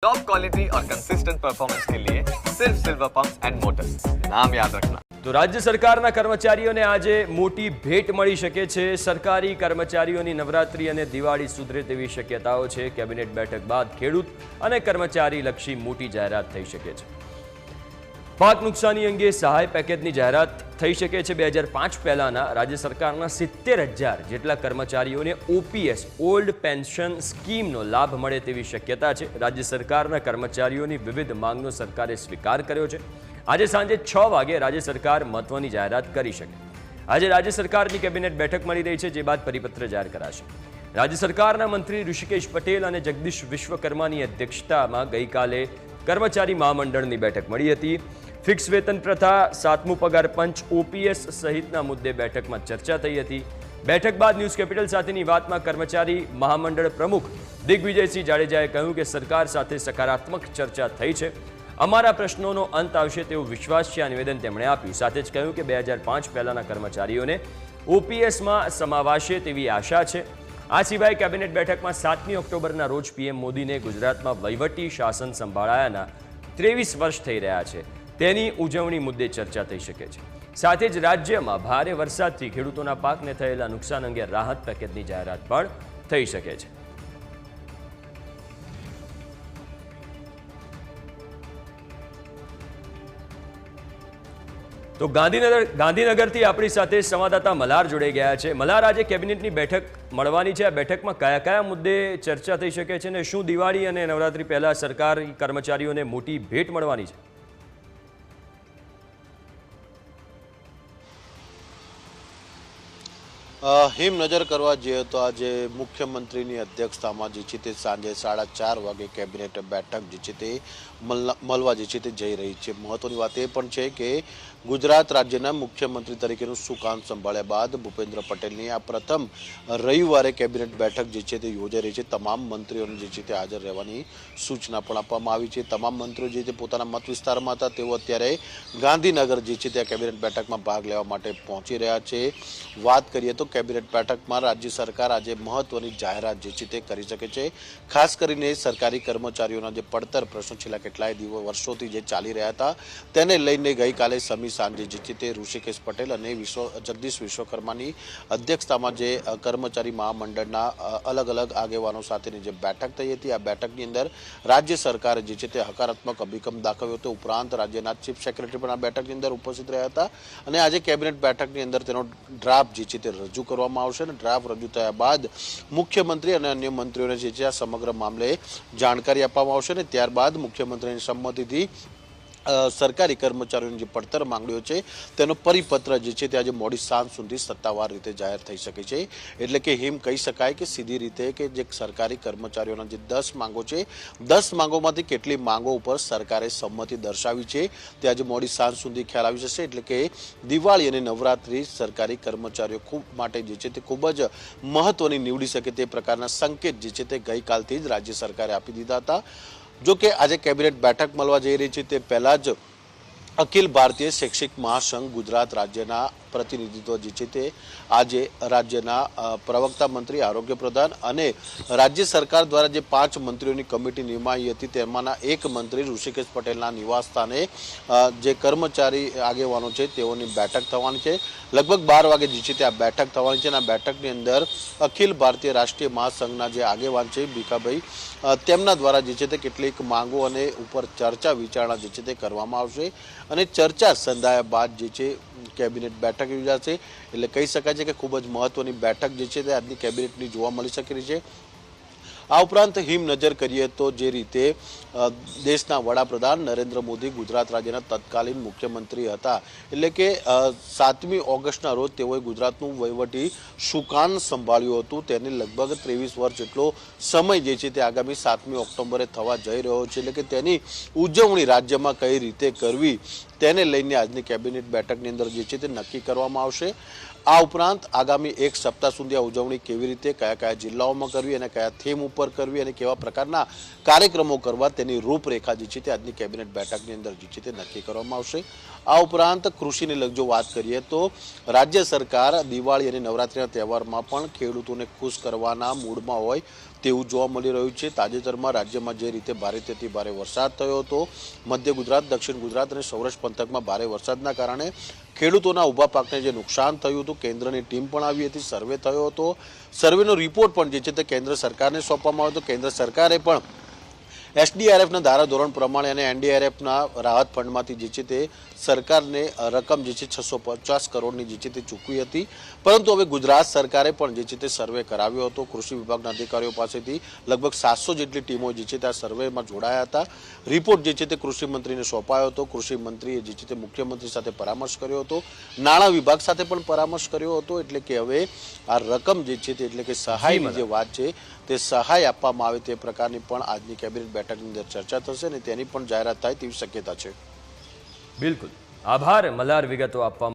Top quality और consistent performance के लिए सिर्फ सिल्वर पंप्स एंड मोटर्स, नाम याद रखना। તો રાજ્ય સરકારના કર્મચારીઓને આજે મોટી ભેટ મળી શકે છે। સરકારી કર્મચારીઓની નવરાત્રી અને દિવાળી સુધરે તેવી શક્યતાઓ છે। કેબિનેટ બેઠક બાદ ખેડૂત અને કર્મચારી લક્ષી મોટી જાહેરાત થઈ શકે છે। પાક નુકસાની અંગે સહાય પેકેજની જાહેરાત થઈ શકે છે। 2005 પહેલાના રાજ્ય સરકારના 70,000 જેટલા કર્મચારીઓને ઓપીએસ ઓલ્ડ પેન્શન સ્કીમનો લાભ મળે તેવી શક્યતા છે। રાજ્ય સરકારના કર્મચારીઓની વિવિધ માંગનો સરકારે સ્વીકાર કર્યો છે। આજે સાંજે 6 વાગે રાજ્ય સરકાર મહત્વની જાહેરાત કરી શકે। આજે રાજ્ય સરકારની કેબિનેટ બેઠક મળી રહી છે, જે બાદ પરિપત્ર જાહેર કરાશે। રાજ્ય સરકારના મંત્રી ઋષિકેશ પટેલ અને જગદીશ વિશ્વકર્માની અધ્યક્ષતામાં ગઈકાલે કર્મચારી મહામંડળની બેઠક મળી હતી। ફિક્સ વેતન પ્રથા, 7મું પગાર પંચ, ઓપીએસ સહિતના મુદ્દે બેઠકમાં ચર્ચા થઈ હતી। બેઠક બાદ ન્યૂઝ કેપિટલ સાથેની વાતમાં કર્મચારી મહામંડળ પ્રમુખ દિગ્વિજયસિંહ જાડેજાએ કહ્યું કે સરકાર સાથે સકારાત્મક ચર્ચા થઈ છે। અમારા પ્રશ્નોનો અંત આવશે તેવો વિશ્વાસ છે, આ નિવેદન તેમણે આપ્યું। સાથે જ કહ્યું કે 2005 પહેલાના કર્મચારીઓને ઓપીએસમાં સમાવાશે તેવી આશા છે। આ સિવાય કેબિનેટ બેઠકમાં 7મી ઓક્ટોબરના રોજ પીએમ મોદીને ગુજરાતમાં વહીવટી શાસન સંભાળાયાના 23 વર્ષ થઈ રહ્યા છે, તેની ઉજવણી મુદ્દે ચર્ચા થઈ શકે છે। સાથે જ રાજ્યમાં ભારે વરસાદથી ખેડૂતોના પાકને થયેલા નુકસાન અંગે રાહત પેકેજની જાહેરાત પણ થઈ શકે છે। તો ગાંધીનગરથી આપણી સાથે સંવાદદાતા મલ્હાર જોડાઈ ગયા છે। મલ્હાર, આજે કેબિનેટની બેઠક મળવાની છે, આ બેઠકમાં કયા કયા મુદ્દે ચર્ચા થઈ શકે છે અને શું દિવાળી અને નવરાત્રી પહેલા સરકારી કર્મચારીઓને મોટી ભેટ મળવાની છે? હિમ નજર કરવા જઈએ તો આજે મુખ્યમંત્રીની અધ્યક્ષતામાં જે છે તે સાંજે 4:30 વાગે કેબિનેટ બેઠક જે છે તે મળવા જે છે તે જઈ રહી છે। મહત્વની વાત એ પણ છે કે ગુજરાત રાજ્યના મુખ્યમંત્રી તરીકેનું સુકાન સંભાળ્યા બાદ ભૂપેન્દ્ર પટેલની આ પ્રથમ રવિવારે કેબિનેટ બેઠક જે છે તે યોજાઈ રહી છે। તમામ મંત્રીઓને જે છે તે હાજર રહેવાની સૂચના પણ આપવામાં આવી છે। તમામ મંત્રીઓ જે તે પોતાના મત વિસ્તારમાં હતા તેઓ અત્યારે ગાંધીનગર જે છે તે કેબિનેટ બેઠકમાં ભાગ લેવા માટે પહોંચી રહ્યા છે। વાત કરીએ તો કેબિનેટ બેઠકમાં રાજ્ય સરકાર આજે મહત્વની જાહેરાત જે છે તે કરી શકે છે। ખાસ કરીને સરકારી કર્મચારીઓના જે પડતર પ્રશ્નો છેલ્લા કેટલાય વર્ષોથી જે ચાલી રહ્યા હતા તેને લઈને ગઈકાલે સમી સાંજે જે છે તે ઋષિકેશ પટેલ અને જગદીશ વિશ્વકર્માની અધ્યક્ષતામાં જે કર્મચારી મહામંડળના અલગ અલગ આગેવાનો સાથેની જે બેઠક થઈ હતી, આ બેઠકની અંદર રાજ્ય સરકારે જે છે તે હકારાત્મક અભિગમ દાખવ્યો હતો। ઉપરાંત રાજ્યના ચીફ સેક્રેટરી પણ આ બેઠકની અંદર ઉપસ્થિત રહ્યા હતા અને આજે કેબિનેટ બેઠકની અંદર તેનો ડ્રાફ્ટ જે છે તે રજૂ કરવામાં આવશે અને ડ્રાફ્ટ રજૂ થયા બાદ મુખ્યમંત્રી અને અન્ય મંત્રીઓને જે છે આ સમગ્ર મામલે જાણકારી આપવામાં આવશે અને ત્યારબાદ મુખ્યમંત્રીની સંમતિથી સરકારી કર્મચારીઓની જે પડતર માંગણીઓ છે તેનો પરિપત્ર જે છે તે આજે મોડી સાંજ સુધી સત્તાવાર રીતે જાહેર થઈ શકે છે। એટલે કે હિમ કહી શકાય કે સીધી રીતે કે જે સરકારી કર્મચારીઓના જે 10 માંગો છે, 10 માંગોમાંથી કેટલી માંગો ઉપર સરકારે સંમતિ દર્શાવી છે તે આજે મોડી સાંજ સુધી ખ્યાલ આવી જશે। એટલે કે દિવાળી અને નવરાત્રી સરકારી કર્મચારીઓ માટે જે છે તે ખૂબ જ મહત્વની નીવડી શકે તે પ્રકારના સંકેત જે છે તે ગઈકાલથી જ રાજ્ય સરકારે આપી દીધા હતા। જો કે આજે કેબિનેટ બેઠક મળવા જઈ રહી છે તે પહેલા જ અખિલ ભારતીય શૈક્ષિક મહાસંઘ ગુજરાત રાજ્યના પ્રતિનિધિત્વ જે છે તે આજે રાજ્યના પ્રવક્તા મંત્રી, આરોગ્ય પ્રધાન અને રાજ્ય સરકાર દ્વારા જે 5 મંત્રીઓની કમિટી નિમાઈ હતી તેમાંના એક મંત્રી ઋષિકેશ પટેલના નિવાસ સ્થાને જે કર્મચારી આગેવાનો છે તેઓની બેઠક થવાની છે। લગભગ 12 વાગે જે છે તે આ બેઠક થવાની છે અને આ બેઠકની અંદર અખિલ ભારતીય રાષ્ટ્રીય મહાસંઘના જે આગેવાન છે ભીખાભાઈ, તેમના દ્વારા જે છે તે કેટલીક માંગો અને ઉપર ચર્ચા વિચારણા જે છે તે કરવામાં આવશે અને ચર્ચા સંધાયા બાદ જે છે કેબિનેટ બેઠક યોજાશે। એટલે કહી શકાય છે કે ખૂબ જ મહત્વની બેઠક જે છે તે આજની કેબિનેટની જોવા મળી શકે રહી છે। આ ઉપરાંત હિમ નજર કરીએ તો જે રીતે દેશના વડાપ્રધાન નરેન્દ્ર મોદી ગુજરાત રાજ્યના તત્કાલીન મુખ્યમંત્રી હતા, એટલે કે 7મી ઓગસ્ટના રોજ તેઓએ ગુજરાતનું વહીવટી સુકાન સંભાળ્યું હતું। તેને લગભગ 23 વર્ષ જેટલો સમય જે છે તે આગામી 7મી ઓક્ટોબરે થવા જઈ રહ્યો છે। એટલે કે તેની ઉજવણી રાજ્યમાં કઈ રીતે કરવી તેને લઈને આજની કેબિનેટ બેઠકની અંદર જે છે તે નક્કી કરવામાં આવશે। આ ઉપરાંત આગામી 1 સપ્તાહ સુધી આ ઉજવણી કેવી રીતે કયા કયા જિલ્લાઓમાં કરવી અને કયા થીમ ઉપર કરવી અને કેવા પ્રકારના કાર્યક્રમો કરવા તેની રૂપરેખા જે છે તે આજની કેબિનેટ બેઠકની અંદર જે છે તે નક્કી કરવામાં આવશે। આ ઉપરાંત કૃષિને લઈ જો વાત કરીએ તો રાજ્ય સરકાર દિવાળી અને નવરાત્રીના તહેવારમાં પણ ખેડૂતોને ખુશ કરવાના મૂડમાં હોય તેવું જોવા મળી રહ્યું છે. તાજેતરમાં રાજ્યમાં જે રીતે ભારેથી અતિ ભારે વરસાદ થયો હતો, મધ્ય ગુજરાત, દક્ષિણ ગુજરાત અને સૌરાષ્ટ્ર પંથકમાં ભારે વરસાદના કારણે ખેડૂતોના ઊભા પાકને જે નુકસાન થયું હતું, કેન્દ્રની ટીમ પણ આવી હતી, સર્વે થયો હતો. સર્વેનો રિપોર્ટ પણ જે છે તે કેન્દ્ર સરકારને સોંપવામાં આવ્યો હતો. કેન્દ્ર સરકારે પણ એસડીઆરએફના ધારાધોરણ પ્રમાણે અને એનડીઆરએફના રાહત ફંડમાંથી જે છે તે સરકારને રકમ જે છે 650 કરોડની જે છે તે ચૂકવી હતી. પરંતુ હવે ગુજરાત સરકારે પણ જે છે તે સર્વે કરાવ્યો હતો. કૃષિ વિભાગના અધિકારીઓ પાસેથી લગભગ 700 જેટલી ટીમો જે છે તે આ સર્વેમાં જોડાયા હતા. રિપોર્ટ જે છે તે કૃષિ મંત્રીને સોંપાયો હતો. કૃષિ મંત્રીએ જે છે તે મુખ્યમંત્રી સાથે પરામર્શ કર્યો હતો, નાણાં વિભાગ સાથે પણ પરામર્શ કર્યો હતો. એટલે કે હવે આ રકમ જે છે તે એટલે કે સહાયની જે વાત છે તે સહાય આપવામાં આવે તે પ્રકારની પણ આજની કેબિનેટ બેઠકની અંદર ચર્ચા થશે અને તેની પણ જાહેરાત થાય તેવી શક્યતા છે. બિલકુલ, આભાર મલ્હાર, વિગતો આપવા